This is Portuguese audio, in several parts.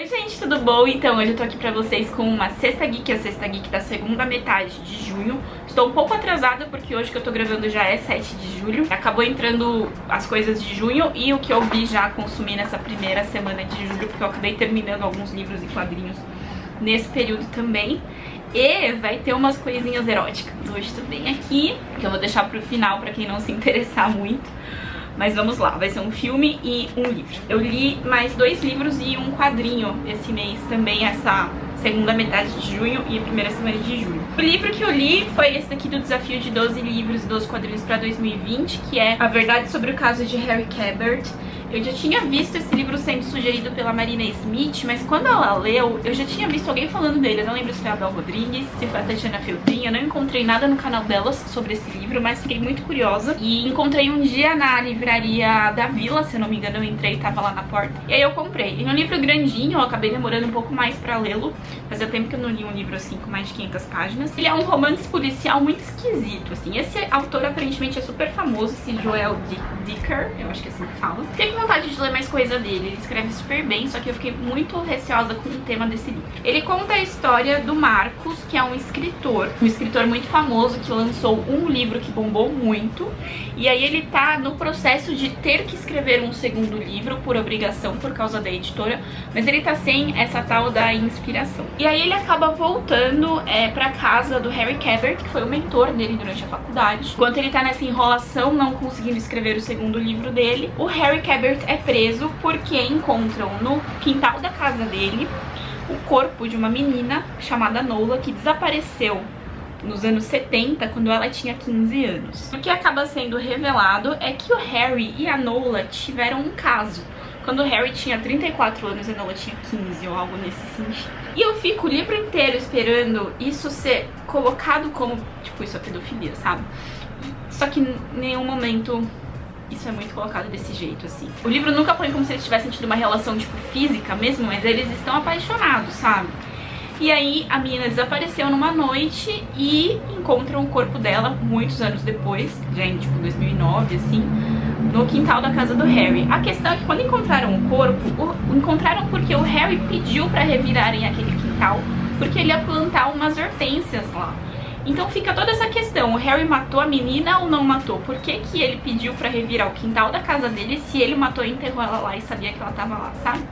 Oi gente, tudo bom? Então hoje eu tô aqui pra vocês com uma Sexta Geek, a Sexta Geek da segunda metade de junho. Estou um pouco atrasada porque hoje que eu tô gravando já é 7 de julho. Acabou entrando as coisas de junho e o que eu vi já consumir nessa primeira semana de julho, porque eu acabei terminando alguns livros e quadrinhos nesse período também. E vai ter umas coisinhas eróticas hoje também aqui, que eu vou deixar pro final pra quem não se interessar muito. Mas vamos lá, vai ser um filme e um livro. Eu li mais 2 livros e um quadrinho esse mês também, essa segunda metade de junho e a primeira semana de julho. O livro que eu li foi esse daqui do desafio de 12 livros e 12 quadrinhos para 2020, que é A Verdade sobre o Caso de Harry Quebert. Eu já tinha visto esse livro sendo sugerido pela Marina Smith, mas quando ela leu, eu já tinha visto alguém falando dele. Eu não lembro se foi a Bel Rodrigues, se foi a Tatiana Feltrin. Eu não encontrei nada no canal delas sobre esse livro, mas fiquei muito curiosa. E encontrei um dia na livraria da Vila, se eu não me engano, eu entrei e tava lá na porta. E aí eu comprei. E é um livro grandinho, eu acabei demorando um pouco mais pra lê-lo. Fazia tempo que eu não li um livro assim com mais de 500 páginas. Ele é um romance policial muito esquisito, assim. Esse autor aparentemente é super famoso, esse Joel Dicker, eu acho que é assim que fala. Fiquei com vontade de ler mais coisa dele, ele escreve super bem, só que eu fiquei muito receosa com o tema desse livro. Ele conta a história do Marcos, que é um escritor muito famoso, que lançou um livro que bombou muito, e aí ele tá no processo de ter que escrever um segundo livro por obrigação, por causa da editora, mas ele tá sem essa tal da inspiração. E aí ele acaba voltando pra casa do Harry Quebert, que foi o mentor dele durante a faculdade. Enquanto ele tá nessa enrolação, não conseguindo escrever o segundo livro dele, o Harry Quebert é preso porque encontram no quintal da casa dele o corpo de uma menina chamada Nola, que desapareceu nos anos 70, quando ela tinha 15 anos. O que acaba sendo revelado é que o Harry e a Nola tiveram um caso, quando o Harry tinha 34 anos e a Nola tinha 15, ou algo nesse sentido. E eu fico o livro inteiro esperando isso ser colocado como, tipo, isso é pedofilia, sabe? Só que em nenhum momento isso é muito colocado desse jeito, assim. O livro nunca põe como se eles tivessem tido uma relação, tipo, física mesmo, mas eles estão apaixonados, sabe? E aí a menina desapareceu numa noite e encontram o corpo dela muitos anos depois, já em, tipo, 2009, assim, no quintal da casa do Harry. A questão é que quando encontraram o corpo, encontraram porque o Harry pediu pra revirarem aquele quintal, porque ele ia plantar umas hortênsias lá. Então fica toda essa questão, o Harry matou a menina ou não matou? Por que que ele pediu pra revirar o quintal da casa dele se ele matou e enterrou ela lá e sabia que ela tava lá, sabe?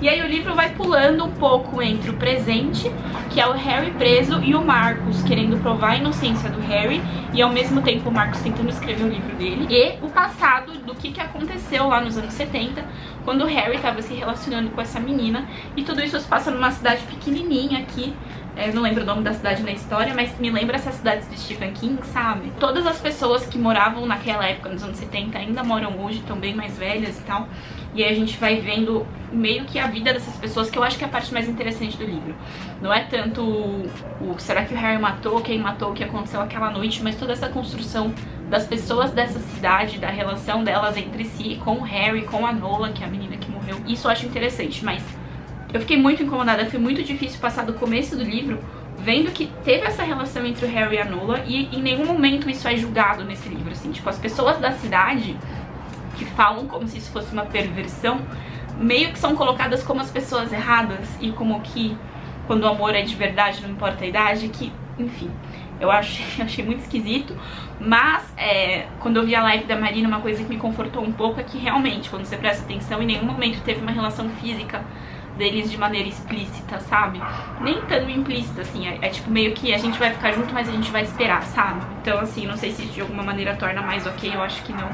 E aí o livro vai pulando um pouco entre o presente, que é o Harry preso, e o Marcus querendo provar a inocência do Harry, e ao mesmo tempo o Marcus tentando escrever o livro dele, e o passado do que aconteceu lá nos anos 70, quando o Harry tava se relacionando com essa menina, e tudo isso se passa numa cidade pequenininha aqui. Eu não lembro o nome da cidade na história, mas me lembra essas cidades de Stephen King, sabe? Todas as pessoas que moravam naquela época, nos anos 70, ainda moram hoje, estão bem mais velhas e tal. E aí a gente vai vendo meio que a vida dessas pessoas, que eu acho que é a parte mais interessante do livro. Não é tanto o será que o Harry matou, quem matou, o que aconteceu aquela noite, mas toda essa construção das pessoas dessa cidade, da relação delas entre si, com o Harry, com a Nola, que é a menina que morreu. Isso eu acho interessante, mas eu fiquei muito incomodada, foi muito difícil passar do começo do livro vendo que teve essa relação entre o Harry e a Nola, e em nenhum momento isso é julgado nesse livro, assim. Tipo, as pessoas da cidade que falam como se isso fosse uma perversão, meio que são colocadas como as pessoas erradas, e como que quando o amor é de verdade, não importa a idade, que, enfim, eu achei muito esquisito. Mas quando eu vi a live da Marina, uma coisa que me confortou um pouco é que realmente, quando você presta atenção, em nenhum momento teve uma relação física deles de maneira explícita, sabe? Nem tão implícita, assim, é tipo meio que a gente vai ficar junto, mas a gente vai esperar, sabe? Então, assim, não sei se isso de alguma maneira torna mais ok, eu acho que não.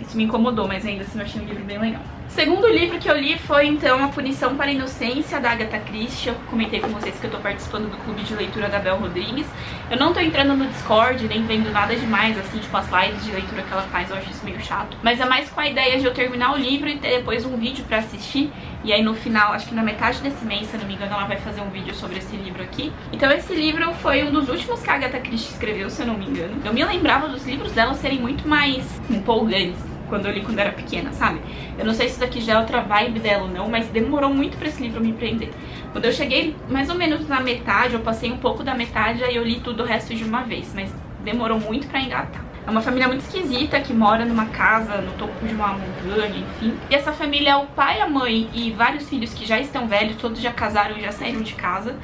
Isso me incomodou, mas ainda assim eu achei um livro bem legal. O segundo livro que eu li foi, então, A Punição para a Inocência, da Agatha Christie. Eu comentei com vocês que eu tô participando do clube de leitura da Bel Rodrigues. Eu não tô entrando no Discord, nem vendo nada demais, assim, tipo as lives de leitura que ela faz, eu acho isso meio chato. Mas é mais com a ideia de eu terminar o livro e ter depois um vídeo pra assistir. E aí no final, acho que na metade desse mês, se eu não me engano, ela vai fazer um vídeo sobre esse livro aqui. Então esse livro foi um dos últimos que a Agatha Christie escreveu, se eu não me engano. Eu me lembrava dos livros dela serem muito mais empolgantes quando eu li quando era pequena, sabe? Eu não sei se isso daqui já é outra vibe dela ou não, mas demorou muito pra esse livro me prender. Quando eu cheguei mais ou menos na metade, eu passei um pouco da metade, aí eu li tudo o resto de uma vez, mas demorou muito pra engatar. É uma família muito esquisita que mora numa casa no topo de uma montanha, enfim. E essa família é o pai, a mãe e vários filhos que já estão velhos, todos já casaram e já saíram de casa.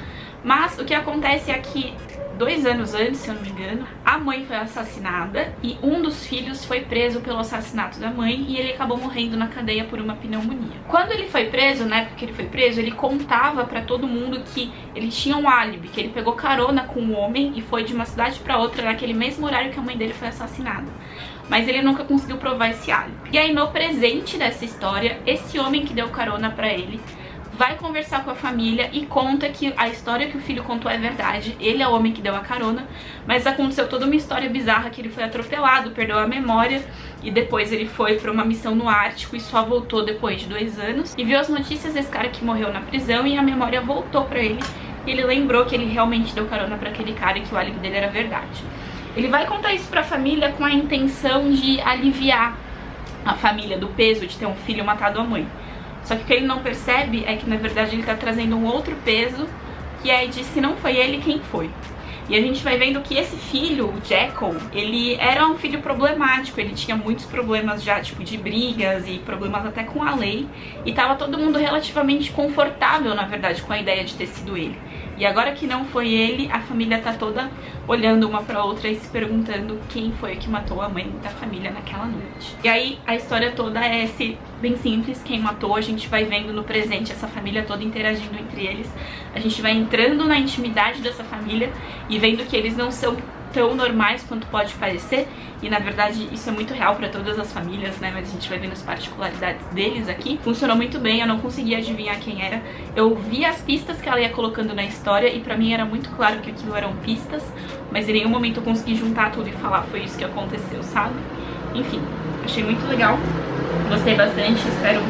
Mas o que acontece é que 2 anos antes, se eu não me engano, a mãe foi assassinada e um dos filhos foi preso pelo assassinato da mãe e ele acabou morrendo na cadeia por uma pneumonia. Quando ele foi preso, na época que ele foi preso, ele contava pra todo mundo que ele tinha um álibi, que ele pegou carona com um homem e foi de uma cidade pra outra naquele mesmo horário que a mãe dele foi assassinada. Mas ele nunca conseguiu provar esse álibi. E aí, no presente dessa história, esse homem que deu carona pra ele vai conversar com a família e conta que a história que o filho contou é verdade. Ele é o homem que deu a carona, mas aconteceu toda uma história bizarra, que ele foi atropelado, perdeu a memória e depois ele foi pra uma missão no Ártico e só voltou depois de 2 anos e viu as notícias desse cara que morreu na prisão e a memória voltou pra ele e ele lembrou que ele realmente deu carona pra aquele cara e que o álibi dele era verdade. Ele vai contar isso pra família com a intenção de aliviar a família do peso de ter um filho matado a mãe. Só que o que ele não percebe é que, na verdade, ele tá trazendo um outro peso, que é de se não foi ele, quem foi. E a gente vai vendo que esse filho, o Jackal, ele era um filho problemático, ele tinha muitos problemas já, tipo, de brigas e problemas até com a lei. E tava todo mundo relativamente confortável, na verdade, com a ideia de ter sido ele. E agora que não foi ele, a família tá toda olhando uma pra outra e se perguntando quem foi que matou a mãe da família naquela noite. E aí a história toda é bem simples, quem matou. A gente vai vendo no presente essa família toda interagindo entre eles. A gente vai entrando na intimidade dessa família e vendo que eles não são tão normais quanto pode parecer, e na verdade isso é muito real pra todas as famílias, né, mas a gente vai vendo as particularidades deles aqui. Funcionou muito bem, eu não conseguia adivinhar quem era. Eu vi as pistas que ela ia colocando na história e pra mim era muito claro que aquilo eram pistas, mas em nenhum momento eu consegui juntar tudo e falar foi isso que aconteceu, sabe? Enfim, achei muito legal, gostei bastante, espero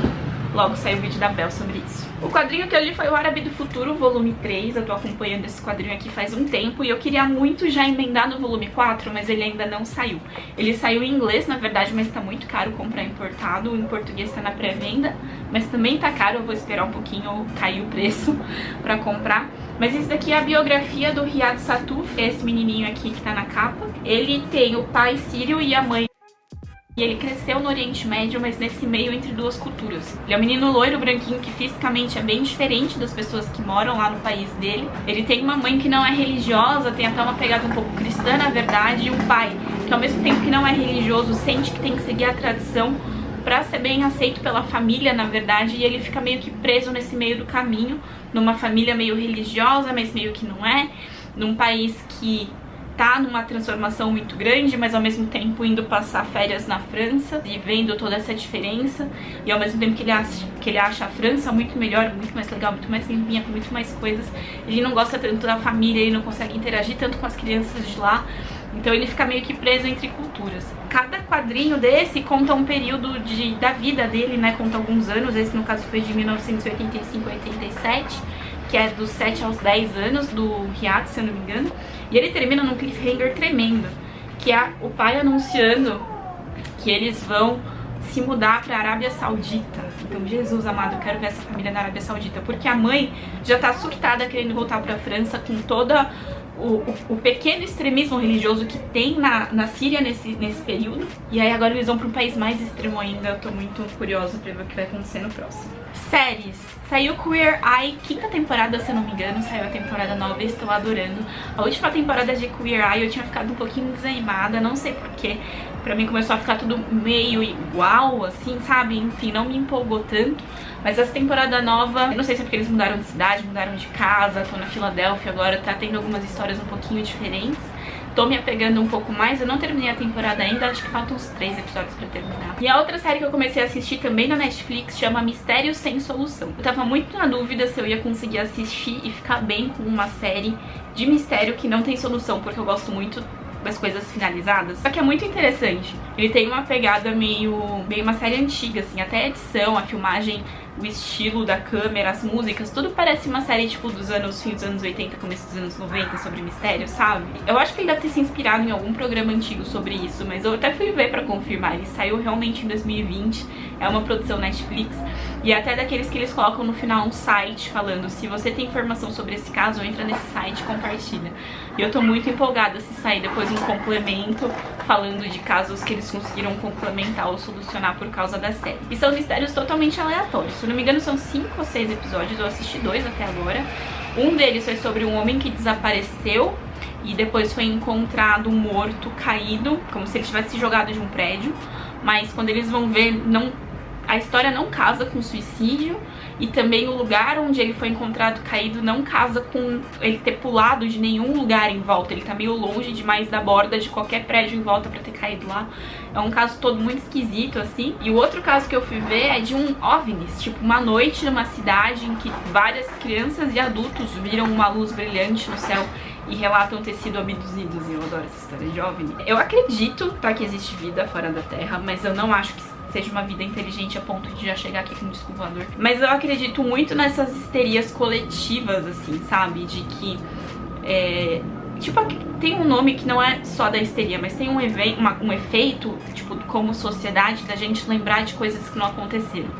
logo sair o vídeo da Bel sobre isso. O quadrinho que eu li foi o Árabe do Futuro, volume 3. Eu tô acompanhando esse quadrinho aqui faz um tempo e eu queria muito já emendar no volume 4, mas ele ainda não saiu. Ele saiu em inglês, na verdade, mas tá muito caro comprar importado. Em português tá na pré-venda, mas também tá caro. Eu vou esperar um pouquinho cair o preço pra comprar. Mas esse daqui é a biografia do Riyad Satuf, esse menininho aqui que tá na capa. Ele tem o pai sírio e a mãe. E ele cresceu no Oriente Médio, mas nesse meio entre 2 culturas. Ele é um menino loiro, branquinho, que fisicamente é bem diferente das pessoas que moram lá no país dele. Ele tem uma mãe que não é religiosa, tem até uma pegada um pouco cristã, na verdade, e um pai que, ao mesmo tempo que não é religioso, sente que tem que seguir a tradição pra ser bem aceito pela família, na verdade, e ele fica meio que preso nesse meio do caminho, numa família meio religiosa, mas meio que não é, num país que tá numa transformação muito grande, mas ao mesmo tempo indo passar férias na França e vendo toda essa diferença, e ao mesmo tempo que ele acha a França muito melhor, muito mais legal, muito mais limpinha, com muito mais coisas, ele não gosta tanto da família, ele não consegue interagir tanto com as crianças de lá, então ele fica meio que preso entre culturas. Cada quadrinho desse conta um período da vida dele, né, conta alguns anos. Esse no caso foi de 1985 a 87, que é dos 7 aos 10 anos do Riyad, se eu não me engano. E ele termina num cliffhanger tremendo, que é o pai anunciando que eles vão se mudar pra Arábia Saudita. Então, Jesus amado, eu quero ver essa família na Arábia Saudita, porque a mãe já tá surtada querendo voltar pra França com toda o pequeno extremismo religioso que tem na Síria nesse período. E aí agora eles vão pra um país mais extremo ainda. Eu tô muito curiosa pra ver o que vai acontecer no próximo. Séries. Saiu Queer Eye, 5ª temporada, se eu não me engano, saiu a temporada nova e estou adorando. A última temporada de Queer Eye eu tinha ficado um pouquinho desanimada, não sei porquê. Pra mim começou a ficar tudo meio igual, assim, sabe? Enfim, não me empolgou tanto. Mas essa temporada nova, eu não sei se é porque eles mudaram de cidade, mudaram de casa, tô na Filadélfia agora, tá tendo algumas histórias um pouquinho diferentes. Tô me apegando um pouco mais, eu não terminei a temporada ainda, acho que faltam uns 3 episódios pra terminar. E a outra série que eu comecei a assistir também na Netflix chama Mistério Sem Solução. Eu tava muito na dúvida se eu ia conseguir assistir e ficar bem com uma série de mistério que não tem solução, porque eu gosto muito das coisas finalizadas. Só que é muito interessante, Ele tem uma pegada meio uma série antiga, assim, até a edição, a filmagem, o estilo da câmera, as músicas, tudo parece uma série tipo dos fim dos anos 80, começo dos anos 90, sobre mistério, sabe? Eu acho que ele deve ter se inspirado em algum programa antigo sobre isso, mas eu até fui ver pra confirmar. Ele saiu realmente em 2020, é uma produção Netflix, e é até daqueles que eles colocam no final um site falando: se você tem informação sobre esse caso, entra nesse site e compartilha. E eu tô muito empolgada se sair depois um complemento falando de casos que eles conseguiram complementar ou solucionar por causa da série. E são mistérios totalmente aleatórios. Se eu não me engano, são 5 ou 6 episódios, eu assisti 2 até agora. Um deles foi sobre um homem que desapareceu e depois foi encontrado morto, caído, como se ele tivesse se jogado de um prédio. Mas quando eles vão ver, a história não casa com suicídio, e também o lugar onde ele foi encontrado caído não casa com ele ter pulado de nenhum lugar em volta. Ele tá meio longe demais da borda de qualquer prédio em volta pra ter caído lá. É um caso todo muito esquisito, assim. E o outro caso que eu fui ver é de um OVNIs, tipo uma noite numa cidade em que várias crianças e adultos viram uma luz brilhante no céu e relatam ter sido abduzidos. E eu adoro essa história de OVNI. Eu acredito, tá, que existe vida fora da Terra, mas eu não acho que seja uma vida inteligente a ponto de já chegar aqui com um disco voador. Mas eu acredito muito nessas histerias coletivas, assim, sabe? De que, tipo, tem um nome que não é só da histeria, mas tem um efeito, tipo, como sociedade, da gente lembrar de coisas que não aconteceram.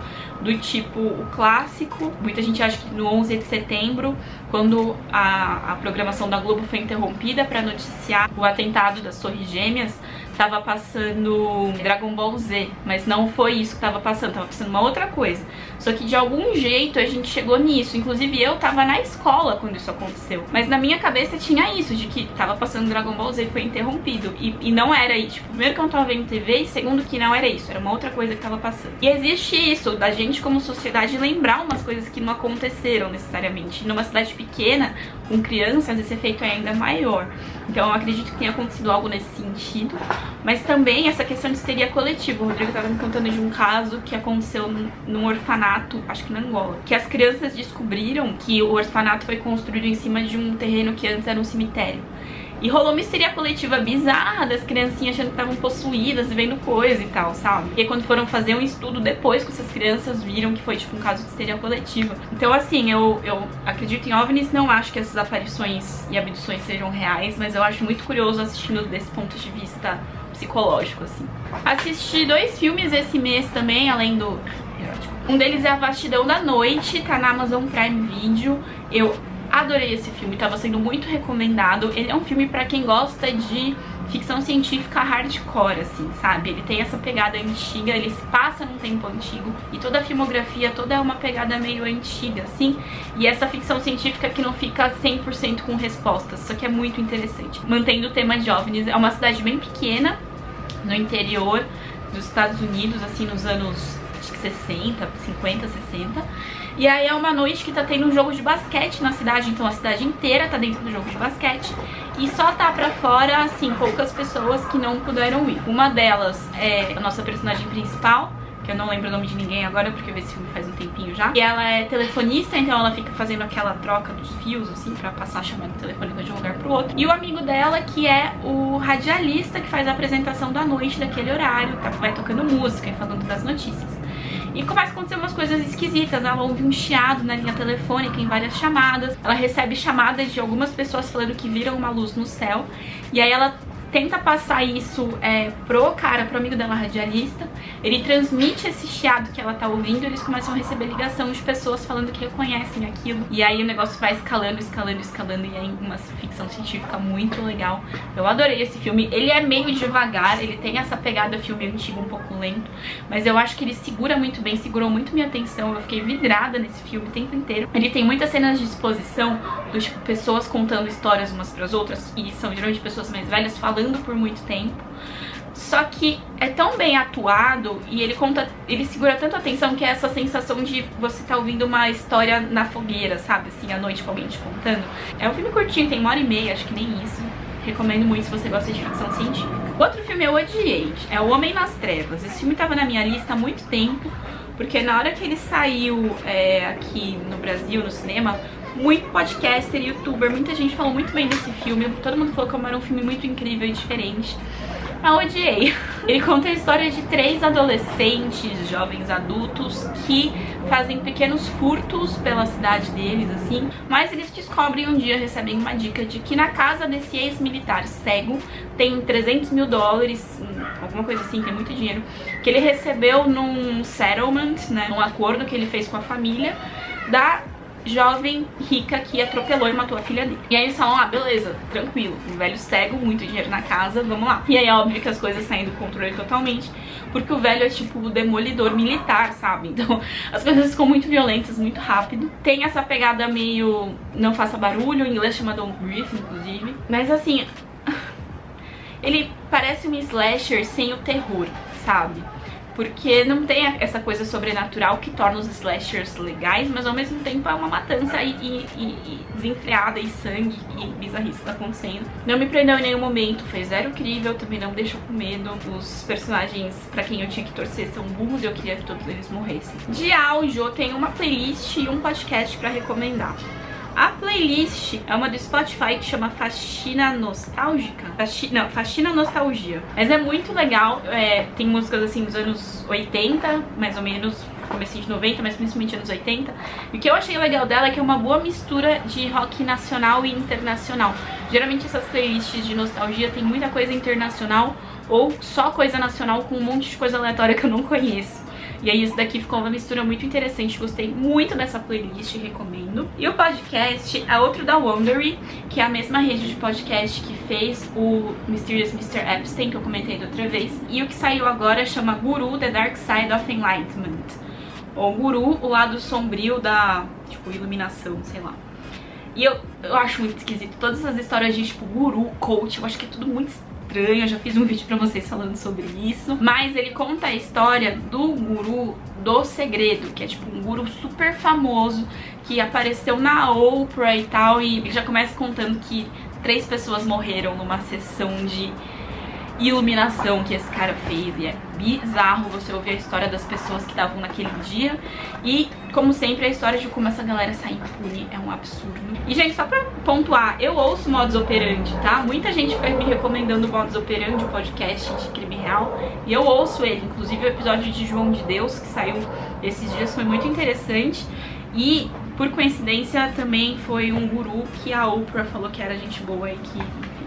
Do tipo, o clássico, muita gente acha que no 11 de setembro, quando a programação da Globo foi interrompida para noticiar o atentado das Torres Gêmeas, tava passando Dragon Ball Z, mas não foi isso que tava passando uma outra coisa. Só que de algum jeito a gente chegou nisso. Inclusive eu tava na escola quando isso aconteceu, mas na minha cabeça tinha isso, de que tava passando Dragon Ball Z e foi interrompido. E não era isso. Tipo, primeiro que eu não tava vendo TV, e segundo que não era isso, era uma outra coisa que tava passando. E existe isso, da gente como sociedade lembrar umas coisas que não aconteceram necessariamente. Numa cidade pequena, com crianças, esse efeito é ainda maior. Então eu acredito que tenha acontecido algo nesse sentido. Mas também essa questão de histeria coletiva. O Rodrigo estava me contando de um caso que aconteceu num orfanato, acho que na Angola, que as crianças descobriram que o orfanato foi construído em cima de um terreno que antes era um cemitério. E rolou uma histeria coletiva bizarra das criancinhas achando que estavam possuídas, vendo coisa e tal, sabe? E aí, quando foram fazer um estudo depois que essas crianças viram que foi tipo um caso de histeria coletiva. Então assim, eu acredito em OVNIs, não acho que essas aparições e abduções sejam reais, mas eu acho muito curioso assistindo desse ponto de vista psicológico, assim. Assisti 2 filmes esse mês também, além do erótico. Um deles é A Vastidão da Noite, tá na Amazon Prime Video. Eu adorei esse filme, tava sendo muito recomendado. Ele é um filme pra quem gosta de ficção científica hardcore, assim, sabe? Ele tem essa pegada antiga, ele se passa num tempo antigo e toda a filmografia toda é uma pegada meio antiga, assim. E essa ficção científica que não fica 100% com respostas, só que é muito interessante. Mantendo o tema de OVNIs, é uma cidade bem pequena, no interior dos Estados Unidos, assim, nos anos, acho que 60, 50, 60. E aí é uma noite que tá tendo um jogo de basquete na cidade, então a cidade inteira tá dentro do jogo de basquete. E só tá pra fora, assim, poucas pessoas que não puderam ir. Uma delas é a nossa personagem principal, que eu não lembro o nome de ninguém agora, porque eu vi esse filme faz um tempinho já. E ela é telefonista, então ela fica fazendo aquela troca dos fios, assim, pra passar a chamada telefônica de um lugar pro outro. E o amigo dela, que é o radialista, que faz a apresentação da noite daquele horário, tá? Vai tocando música e falando das notícias. E começa a acontecer umas coisas esquisitas. Ela ouve um chiado na linha telefônica em várias chamadas. Ela recebe chamadas de algumas pessoas falando que viram uma luz no céu. E aí ela tenta passar isso pro amigo dela radialista. Ele transmite esse chiado que ela tá ouvindo. Eles começam a receber ligação de pessoas falando que reconhecem aquilo. E aí o negócio vai escalando, escalando, escalando. E é uma ficção científica muito legal. Eu adorei esse filme. Ele é meio devagar, ele tem essa pegada filme antigo, um pouco lento, mas eu acho que ele segura muito bem, segurou muito minha atenção. Eu fiquei vidrada nesse filme o tempo inteiro. Ele tem muitas cenas de exposição, do tipo, pessoas contando histórias umas pras outras, e são geralmente pessoas mais velhas falando por muito tempo. Só que é tão bem atuado e ele segura tanto a atenção que é essa sensação de você tá ouvindo uma história na fogueira, sabe? Assim, à noite com alguém te contando. É um filme curtinho, tem 1h30, acho que nem isso. Recomendo muito se você gosta de ficção científica. Outro filme eu odiei, é O Homem nas Trevas. Esse filme tava na minha lista há muito tempo, porque na hora que ele saiu aqui no Brasil, no cinema, muito podcaster, youtuber, muita gente falou muito bem desse filme. Todo mundo falou que era um filme muito incrível e diferente. Eu odiei. Ele conta a história de 3 adolescentes, jovens adultos, que fazem pequenos furtos pela cidade deles, assim. Mas eles descobrem um dia, recebem uma dica de que na casa desse ex-militar cego tem $300 mil, alguma coisa assim, tem muito dinheiro, que ele recebeu num settlement, né, num acordo que ele fez com a família da jovem rica que atropelou e matou a filha dele. E aí eles falam, ah, beleza, tranquilo, um velho cego, muito dinheiro na casa, vamos lá. E aí é óbvio que as coisas saem do controle totalmente, porque o velho é tipo o demolidor militar, sabe? Então as coisas ficam muito violentas, muito rápido. Tem essa pegada meio não faça barulho, em inglês chama Don't Breathe, inclusive. Mas assim, ele parece um slasher sem o terror, sabe? Porque não tem essa coisa sobrenatural que torna os slashers legais, mas ao mesmo tempo é uma matança e desenfreada e sangue e bizarrice tá acontecendo. Não me prendeu em nenhum momento, foi zero crível, também não me deixou com medo. Os personagens pra quem eu tinha que torcer são burros e eu queria que todos eles morressem. De áudio, eu tenho uma playlist e um podcast pra recomendar. A playlist é uma do Spotify que chama Faxina Nostálgica. Faxina Nostalgia. Mas é muito legal, tem músicas assim dos anos 80, mais ou menos, comecinho de 90, mas principalmente anos 80. E o que eu achei legal dela é que é uma boa mistura de rock nacional e internacional. Geralmente essas playlists de nostalgia tem muita coisa internacional ou só coisa nacional com um monte de coisa aleatória que eu não conheço. E aí isso daqui ficou uma mistura muito interessante, gostei muito dessa playlist, recomendo. E o podcast é outro da Wondery, que é a mesma rede de podcast que fez o Mysterious Mr. Epstein, que eu comentei da outra vez. E o que saiu agora chama Guru, The Dark Side of Enlightenment. Ou Guru, o lado sombrio da, tipo, iluminação, sei lá. E eu acho muito esquisito, todas essas histórias de, tipo, guru, coach, eu acho que é tudo muito estranho. Eu já fiz um vídeo pra vocês falando sobre isso. Mas ele conta a história do guru do segredo, que é tipo um guru super famoso que apareceu na Oprah e tal. E ele já começa contando que 3 pessoas morreram numa sessão de iluminação que esse cara fez. E é bizarro você ouvir a história das pessoas que estavam naquele dia. E, como sempre, a história de como essa galera sai impune é um absurdo. E, gente, só pra pontuar, eu ouço Modus Operandi, tá? Muita gente foi me recomendando o Modus Operandi, o podcast de crime real, e eu ouço ele. Inclusive o episódio de João de Deus, que saiu esses dias, foi muito interessante. E, por coincidência, também foi um guru que a Oprah falou que era gente boa e que, enfim,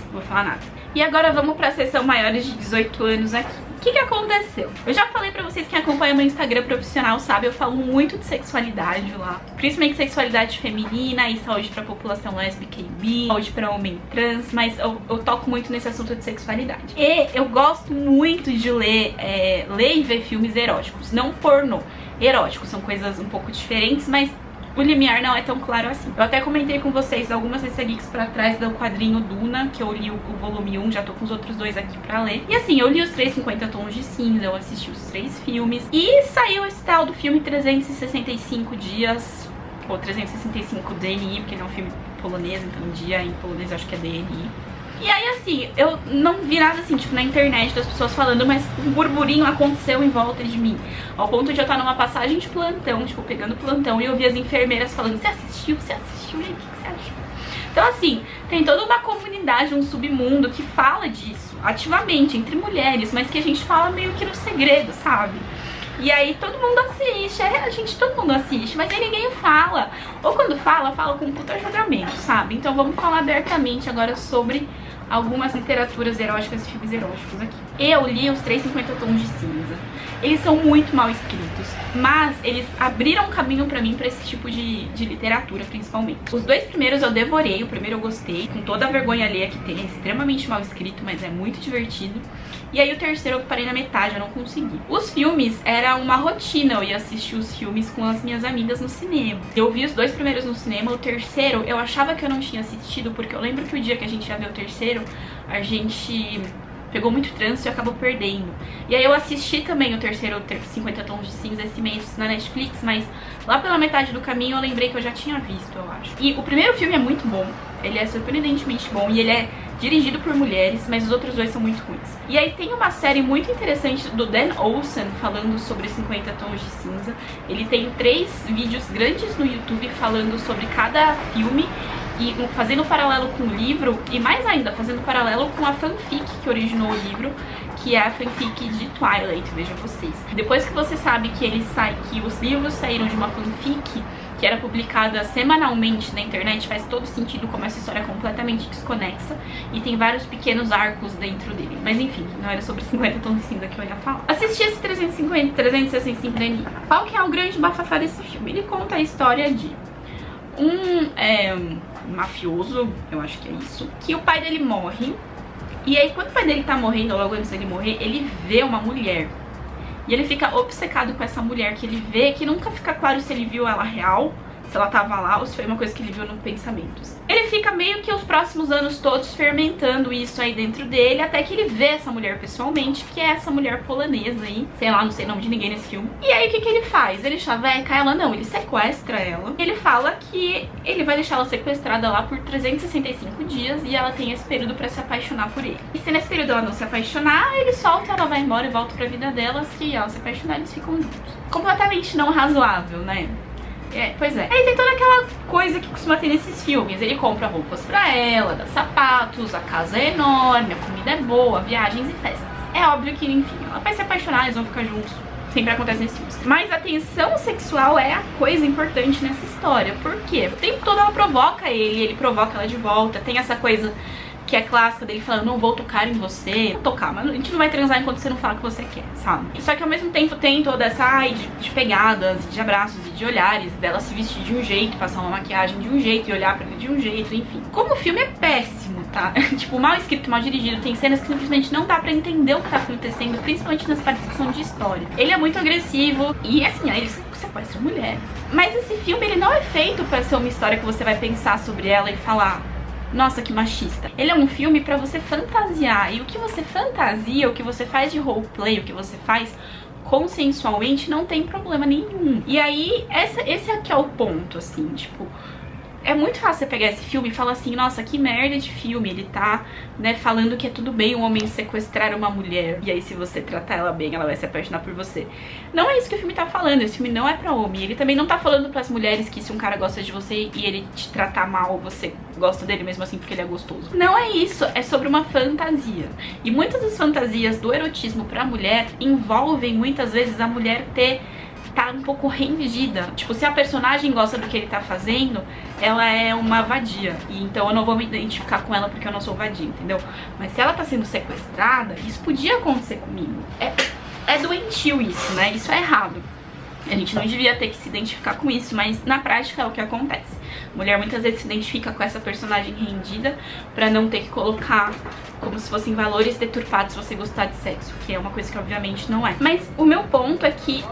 não vou falar nada. E agora vamos pra sessão maiores de 18 anos aqui. O que aconteceu? Eu já falei pra vocês, quem acompanha meu Instagram profissional sabe, eu falo muito de sexualidade lá. Principalmente sexualidade feminina e saúde pra população lésbica e bi, saúde pra homem trans, mas eu toco muito nesse assunto de sexualidade. E eu gosto muito de ler e ver filmes eróticos, não pornô. Eróticos, são coisas um pouco diferentes, mas o limiar não é tão claro assim. Eu até comentei com vocês algumas geeks pra trás do quadrinho Duna, que eu li o volume 1, já tô com os outros 2 aqui pra ler. E assim, eu li os 350 tons de cinza, eu assisti os 3 filmes. E saiu esse tal do filme 365 dias, ou 365 DNI, porque não é um filme polonês, então dia em polonês eu acho que é DNI. E aí assim, eu não vi nada assim, tipo, na internet das pessoas falando, mas um burburinho aconteceu em volta de mim. Ao ponto de eu estar numa passagem de plantão, tipo, pegando plantão, e eu vi as enfermeiras falando, você assistiu? E aí, o que você achou? Então assim, tem toda uma comunidade, um submundo que fala disso, ativamente, entre mulheres, mas que a gente fala meio que no segredo, sabe? E aí todo mundo assiste, todo mundo assiste, mas aí ninguém fala. Ou quando fala com um puta julgamento, sabe? Então vamos falar abertamente agora sobre algumas literaturas eróticas e filmes eróticos aqui. Eu li os 350 tons de cinza. Eles são muito mal escritos, mas eles abriram caminho pra mim pra esse tipo de literatura, principalmente. Os 2 primeiros eu devorei, o primeiro eu gostei, com toda a vergonha alheia que tem, é extremamente mal escrito, mas é muito divertido. E aí o terceiro eu parei na metade, eu não consegui. Os filmes era uma rotina, eu ia assistir os filmes com as minhas amigas no cinema. Eu vi os 2 primeiros no cinema, o terceiro eu achava que eu não tinha assistido, porque eu lembro que o dia que a gente ia ver o terceiro, a gente pegou muito trânsito e acabou perdendo. E aí eu assisti também o terceiro 50 tons de cinza esse mês na Netflix, mas lá pela metade do caminho eu lembrei que eu já tinha visto, eu acho. E o primeiro filme é muito bom, ele é surpreendentemente bom e ele é dirigido por mulheres, mas os outros 2 são muito ruins. E aí tem uma série muito interessante do Dan Olsen falando sobre 50 tons de cinza. Ele tem 3 vídeos grandes no YouTube falando sobre cada filme e fazendo paralelo com o livro, e mais ainda, fazendo paralelo com a fanfic que originou o livro, que é a fanfic de Twilight, vejam vocês. Depois que você sabe que que os livros saíram de uma fanfic que era publicada semanalmente na internet, faz todo sentido como essa história é completamente desconexa e tem vários pequenos arcos dentro dele. Mas enfim, não era sobre 50 tons de cinza que eu ia falar. Assisti esse 365 DNI. Qual que é o grande bafafá desse filme? Ele conta a história de um mafioso, eu acho que é isso, que o pai dele morre. E aí quando o pai dele tá morrendo, ou logo antes dele morrer, ele vê uma mulher. E ele fica obcecado com essa mulher que ele vê, que nunca fica claro se ele viu ela real, se ela tava lá ou se foi uma coisa que ele viu nos pensamentos. Ele fica meio que os próximos anos todos fermentando isso aí dentro dele, até que ele vê essa mulher pessoalmente, que é essa mulher polonesa aí, sei lá, não sei o nome de ninguém nesse filme. E aí o que ele faz? Ele chaveca ela? Não, ele sequestra ela. Ele fala que ele vai deixar ela sequestrada lá por 365 dias e ela tem esse período pra se apaixonar por ele. E se nesse período ela não se apaixonar, ele solta, ela vai embora e volta pra vida dela. Se ela se apaixonar, eles ficam juntos. Completamente não razoável, né? Pois é. Aí tem toda aquela coisa que costuma ter nesses filmes. Ele compra roupas pra ela, dá sapatos, a casa é enorme, a comida é boa, viagens e festas. É óbvio que, enfim, ela vai se apaixonar, eles vão ficar juntos. Sempre acontece nesses filmes. Mas a tensão sexual é a coisa importante nessa história. Por quê? O tempo todo ela provoca ele provoca ela de volta. Tem essa coisa que é clássica dele falando, não vou tocar em você. Vou tocar, mas a gente não vai transar enquanto você não fala o que você quer, sabe? Só que ao mesmo tempo tem toda essa de pegadas, de abraços e de olhares, dela se vestir de um jeito, passar uma maquiagem de um jeito e olhar pra ele de um jeito, enfim. Como o filme é péssimo, tá? Tipo, mal escrito, mal dirigido, tem cenas que simplesmente não dá pra entender o que tá acontecendo, principalmente nas partes que são de história. Ele é muito agressivo e, assim, aí ele sequestra a mulher. Mas esse filme, ele não é feito pra ser uma história que você vai pensar sobre ela e falar, nossa, que machista. Ele é um filme pra você fantasiar. E o que você fantasia, o que você faz de roleplay, o que você faz consensualmente, não tem problema nenhum. E aí, esse aqui é o ponto, assim, tipo... É muito fácil você pegar esse filme e falar assim, nossa, que merda de filme. Ele tá, né, falando que é tudo bem um homem sequestrar uma mulher. E aí, se você tratar ela bem, ela vai se apaixonar por você. Não é isso que o filme tá falando. Esse filme não é pra homem. Ele também não tá falando pras mulheres que se um cara gosta de você e ele te tratar mal, você gosta dele mesmo assim porque ele é gostoso. Não é isso. É sobre uma fantasia. E muitas das fantasias do erotismo pra mulher envolvem, muitas vezes, a mulher tá um pouco rendida. Tipo, se a personagem gosta do que ele tá fazendo, ela é uma vadia. E então eu não vou me identificar com ela porque eu não sou vadia, entendeu? Mas se ela tá sendo sequestrada, isso podia acontecer comigo. É doentio isso, né? Isso é errado. A gente não devia ter que se identificar com isso, mas na prática é o que acontece. A mulher muitas vezes se identifica com essa personagem rendida pra não ter que colocar como se fossem valores deturpados se você gostar de sexo, que é uma coisa que obviamente não é. Mas o meu ponto é que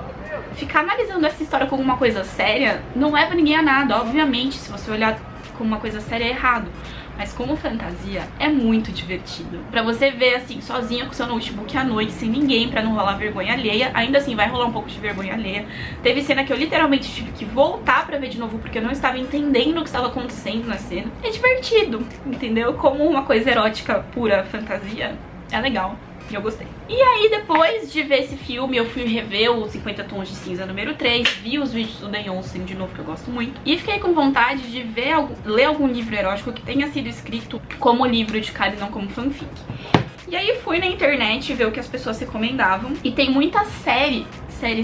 ficar analisando essa história como uma coisa séria não leva ninguém a nada. Obviamente, se você olhar como uma coisa séria, é errado. Mas como fantasia, é muito divertido. Pra você ver, assim, sozinha com seu notebook à noite, sem ninguém, pra não rolar vergonha alheia. Ainda assim, vai rolar um pouco de vergonha alheia. Teve cena que eu literalmente tive que voltar pra ver de novo, porque eu não estava entendendo o que estava acontecendo na cena. É divertido, entendeu? Como uma coisa erótica pura, fantasia, é legal. E eu gostei. E aí, depois de ver esse filme, eu fui rever o 50 Tons de Cinza número 3, vi os vídeos do Dan Olsen de novo, que eu gosto muito, e fiquei com vontade de ler algum livro erótico que tenha sido escrito como livro de cara e não como fanfic. E aí fui na internet ver o que as pessoas recomendavam, e tem muita série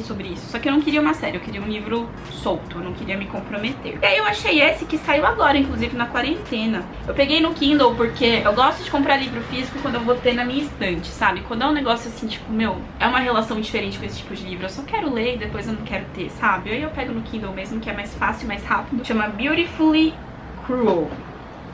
sobre isso, só que eu não queria uma série, eu queria um livro solto, eu não queria me comprometer. E aí eu achei esse que saiu agora, inclusive na quarentena. Eu peguei no Kindle porque eu gosto de comprar livro físico quando eu vou ter na minha estante, sabe? Quando é um negócio assim, tipo, meu, é uma relação diferente com esse tipo de livro, eu só quero ler e depois eu não quero ter, sabe? Aí eu pego no Kindle mesmo, que é mais fácil, mais rápido. Chama Beautifully Cruel,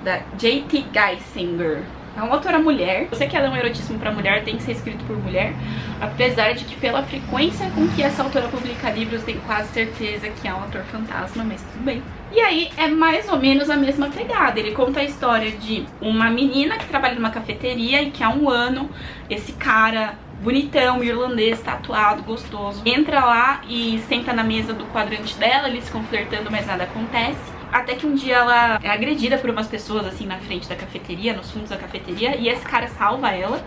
da J.T. Geisinger. É uma autora mulher. Se você quer ler um erotismo pra mulher, tem que ser escrito por mulher. Apesar de que pela frequência com que essa autora publica livros, tenho quase certeza que é um autor fantasma, mas tudo bem. E aí é mais ou menos a mesma pegada. Ele conta a história de uma menina que trabalha numa cafeteria e que há um ano esse cara bonitão, irlandês, tatuado, gostoso, entra lá e senta na mesa do quadrante dela, eles ficam flertando, mas nada acontece. Até que um dia ela é agredida por umas pessoas assim na frente da cafeteria, nos fundos da cafeteria, e esse cara salva ela.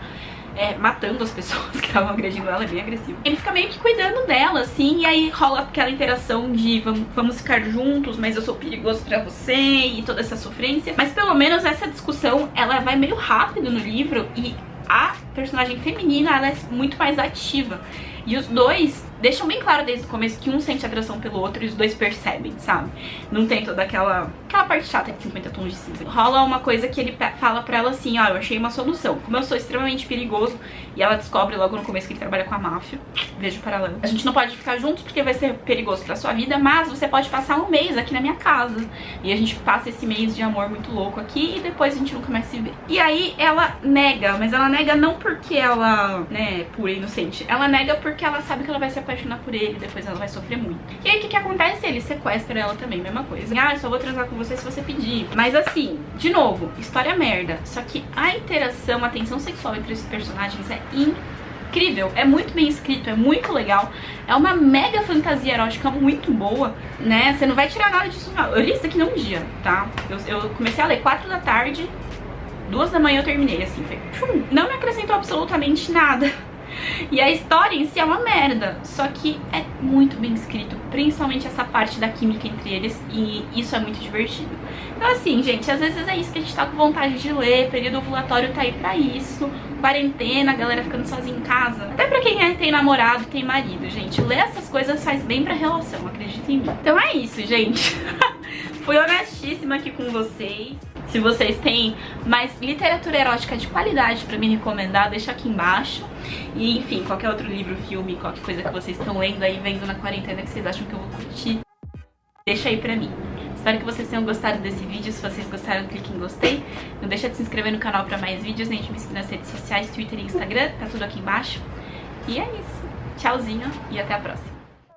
matando as pessoas que estavam agredindo ela, é bem agressivo. Ele fica meio que cuidando dela, assim, e aí rola aquela interação de vamos ficar juntos, mas eu sou perigoso pra você, e toda essa sofrência. Mas pelo menos essa discussão, ela vai meio rápido no livro, e a personagem feminina, ela é muito mais ativa. E os dois deixam bem claro desde o começo que um sente atração pelo outro e os dois percebem, sabe? Não tem toda aquela parte chata de 50 tons de cinza. Rola uma coisa que ele fala pra ela assim, ó, eu achei uma solução. Como eu sou extremamente perigoso, e ela descobre logo no começo que ele trabalha com a máfia, vejo paralelo. A gente não pode ficar juntos porque vai ser perigoso pra sua vida, mas você pode passar um mês aqui na minha casa. E a gente passa esse mês de amor muito louco aqui e depois a gente nunca mais se vê. E aí ela nega, mas ela nega não porque ela, né, é pura e inocente. Ela nega porque ela sabe que ela vai se apaixonar por ele, depois ela vai sofrer muito. E aí o que acontece? Ele sequestra ela também, mesma coisa. Ah, eu só vou transar com você se você pedir. Mas assim, de novo, história merda. Só que a interação, a tensão sexual entre esses personagens é incrível. É muito bem escrito, é muito legal. É uma mega fantasia erótica muito boa, né? Você não vai tirar nada disso não. Eu li isso aqui num dia, tá? Eu comecei a ler 4 da tarde, 2 da manhã eu terminei, assim. Não me acrescentou absolutamente nada. E a história em si é uma merda, só que é muito bem escrito, principalmente essa parte da química entre eles, e isso é muito divertido. Então assim, gente, às vezes é isso que a gente tá com vontade de ler, período ovulatório tá aí pra isso, quarentena, a galera ficando sozinha em casa. Até pra quem tem namorado, tem marido, gente, ler essas coisas faz bem pra relação, acredita em mim. Então é isso, gente. Fui honestíssima aqui com vocês. Se vocês têm mais literatura erótica de qualidade pra me recomendar, deixa aqui embaixo. E enfim, qualquer outro livro, filme, qualquer coisa que vocês estão lendo aí, vendo na quarentena que vocês acham que eu vou curtir, deixa aí pra mim. Espero que vocês tenham gostado desse vídeo. Se vocês gostaram, clique em gostei. Não deixa de se inscrever no canal pra mais vídeos, nem de me seguir nas redes sociais, Twitter e Instagram, tá tudo aqui embaixo. E é isso. Tchauzinho e até a próxima.